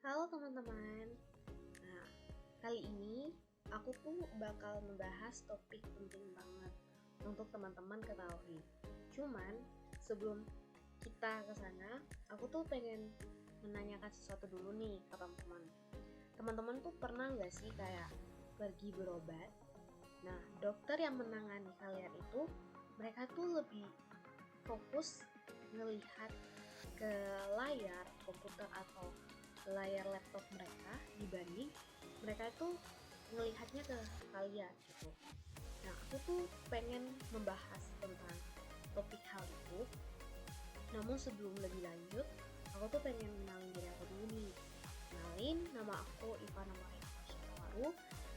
Halo teman-teman. Nah, kali ini aku tuh bakal membahas topik penting banget untuk teman-teman ketahui. Cuman sebelum kita ke sana, aku tuh pengen menanyakan sesuatu dulu nih ke teman-teman. Teman-teman tuh pernah nggak sih kayak pergi berobat? Nah, dokter yang menangani kalian itu mereka tuh lebih fokus ngelihat ke layar komputer atau layar laptop mereka dibanding mereka itu ngelihatnya ke kalian gitu. Nah, aku tuh pengen membahas tentang topik hal itu. Namun sebelum lebih lanjut, aku tuh pengen kenalin diri aku dulu nih. Kenalin, nama aku Ivana Maria Syahwaru.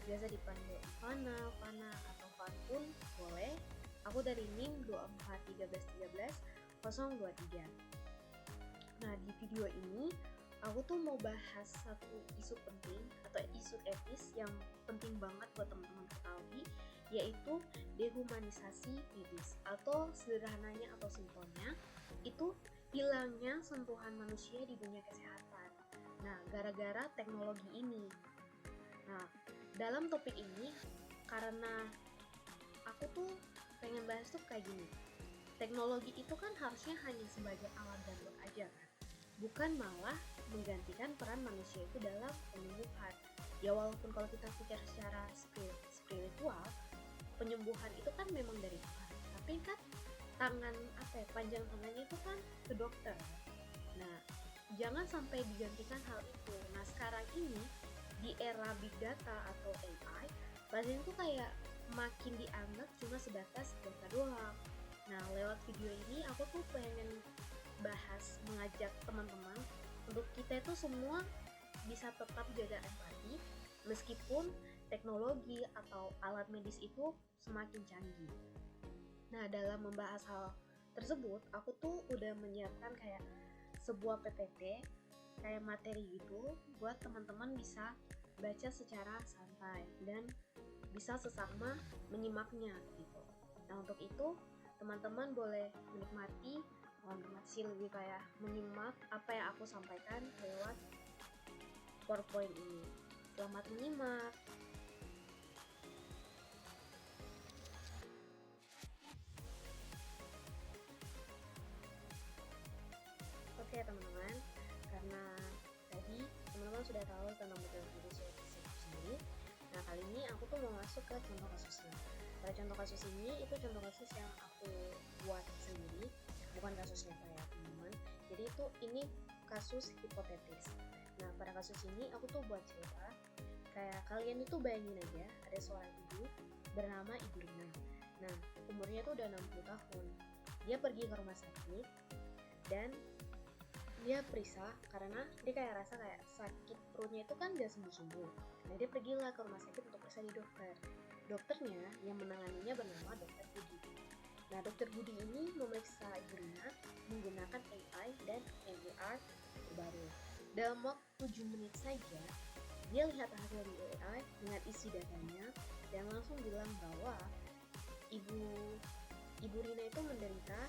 Biasa dipanggil Ivana, Fana, atau Fan pun boleh. Aku dari NIM 241313 023. Nah, di video ini aku tuh mau bahas satu isu penting atau isu etis yang penting banget buat teman-teman ketahui, yaitu dehumanisasi medis atau sederhananya atau simpelnya itu hilangnya sentuhan manusia di dunia kesehatan. Nah, gara-gara teknologi ini. Nah, dalam topik ini karena aku tuh pengen bahas tuh kayak gini. Teknologi itu kan harusnya hanya sebagai alat bantu aja kan, bukan malah menggantikan peran manusia itu dalam penyembuhan. Ya walaupun kalau kita pikir secara spiritual, penyembuhan itu kan memang dari Tuhan. Tapi kan panjang tangannya itu kan ke dokter. Nah, jangan sampai digantikan hal itu. Nah, sekarang ini di era big data atau AI, pasien itu kayak makin dianggap cuma sebatas data doang. Nah, lewat video ini aku tuh pengen mengajak teman-teman untuk kita itu semua bisa tetap jaga empati meskipun teknologi atau alat medis itu semakin canggih. Nah, dalam membahas hal tersebut, aku tuh udah menyiapkan kayak sebuah PPT, kayak materi gitu, buat teman-teman bisa baca secara santai dan bisa sesama menyimaknya gitu. Nah, untuk itu teman-teman boleh menikmati lebih kayak menyimak apa yang aku sampaikan lewat PowerPoint ini. Selamat menyimak. Oke teman-teman, karena tadi teman-teman sudah tahu tentang model video itu sendiri. Nah, kali ini aku tuh mau masuk ke contoh kasusnya. Pada contoh kasus ini, itu contoh kasus yang aku buat sendiri, bukan kasus nyata ya teman-teman. Jadi ini kasus hipotetis. Nah, pada kasus ini aku tuh buat cerita, kayak kalian itu bayangin aja, ada seorang ibu bernama Ibu Rina. Nah, umurnya tuh udah 60 tahun. Dia pergi ke rumah sakit, dan dia periksa karena dia kayak rasa kayak sakit perutnya itu kan gak sembuh-sembuh. Nah, dia pergilah ke rumah sakit untuk periksa di dokter. Dokternya yang menanganinya bernama Dokter Budi. Nah, Dokter Budi ini memeriksa Ibu Rina menggunakan AI dan MDR terbaru. Dalam waktu 7 menit saja, dia lihat hasil di AI dengan isi datanya dan langsung bilang bahwa Ibu Rina itu menderita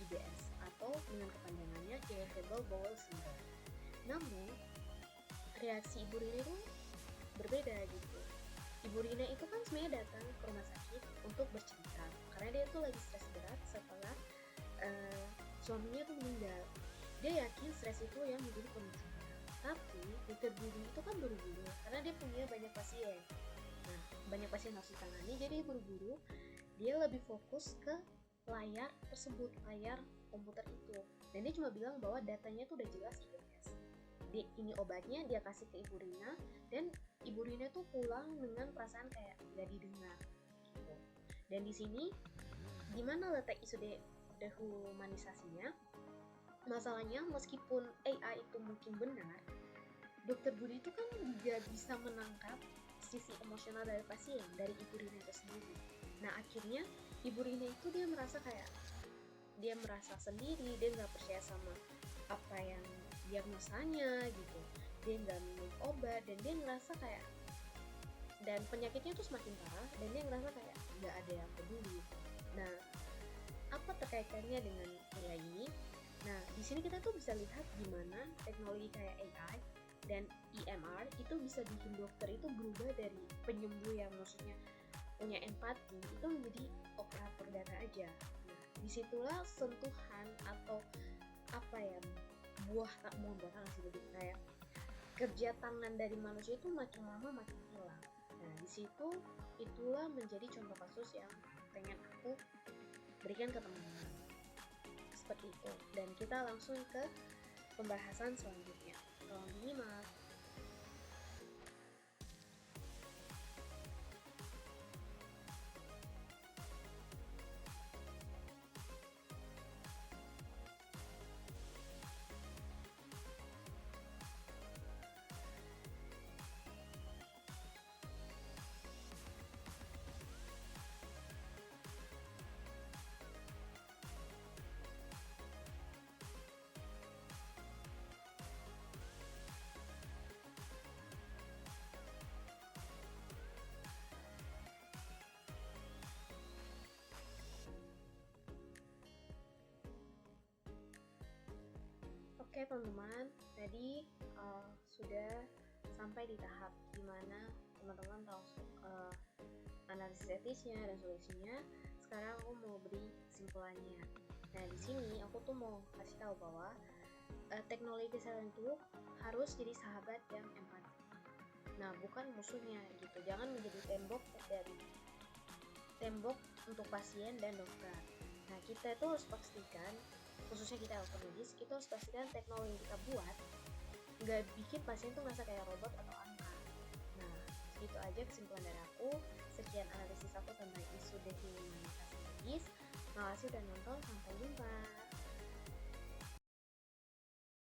IBS atau dengan kepanjangannya Irritable Bowel Syndrome. Namun, reaksi Ibu Rina itu berbeda gitu. Ibu Rina itu kan sebenarnya datang ke rumah sakit untuk bercerita karena dia tuh lagi stres berat setelah suaminya tuh meninggal. Dia yakin stres itu yang menjadi pemicunya. Tapi Dokter Budi itu kan buru-buru karena dia punya banyak pasien. Nah, banyak pasien harus ditangani, jadi buru-buru dia lebih fokus ke layar tersebut, layar komputer itu. Dan dia cuma bilang bahwa datanya tuh udah jelas IBS. Ini obatnya dia kasih ke Ibu Rina, dan Ibu Rina tuh pulang dengan perasaan kayak gak didengar gitu. Dan di sini gimana letak isu dehumanisasinya? Masalahnya meskipun AI itu mungkin benar, Dokter Budi itu kan juga bisa menangkap sisi emosional dari pasien, dari Ibu Rina itu sendiri. Nah, akhirnya Ibu Rina itu dia merasa sendiri, dia nggak percaya sama apa yang diagnosanya gitu. Dia nggak minum obat dan dia ngerasa kayak, dan penyakitnya tuh semakin parah, dan dia ngerasa kayak nggak ada yang peduli. Nah, apa terkaitannya dengan AI ini? Nah, di sini kita tuh bisa lihat gimana teknologi kayak AI dan EMR itu bisa bikin dokter itu berubah dari penyembuh yang maksudnya punya empati itu menjadi operator data aja. Nah, disitulah sentuhan atau apa ya, buah tangan sih, lebih kayak kerja tangan dari manusia itu makin lama makin hilang. Nah, di situ itulah menjadi contoh kasus yang pengen aku berikan ke teman-teman seperti itu. Dan kita langsung ke pembahasan selanjutnya. Tolong dinimak. Oke teman-teman, tadi sudah sampai di tahap dimana teman-teman tahu analisis etisnya dan solusinya. Sekarang aku mau beri kesimpulannya. Nah, di sini aku tuh mau kasih tahu bahwa teknologi kesehatan itu harus jadi sahabat yang empati. Nah, bukan musuhnya gitu. Jangan menjadi tembok untuk pasien dan dokter. Nah, kita itu harus pastikan, khususnya kita dokter medis, kita harus pastikan teknologi yang kita buat nggak bikin pasien tuh merasa kayak robot atau angka. Nah, itu aja kesimpulan dari aku. Sekian analisis aku tentang isu dehumanitas medis. Makasih udah nonton, sampai jumpa.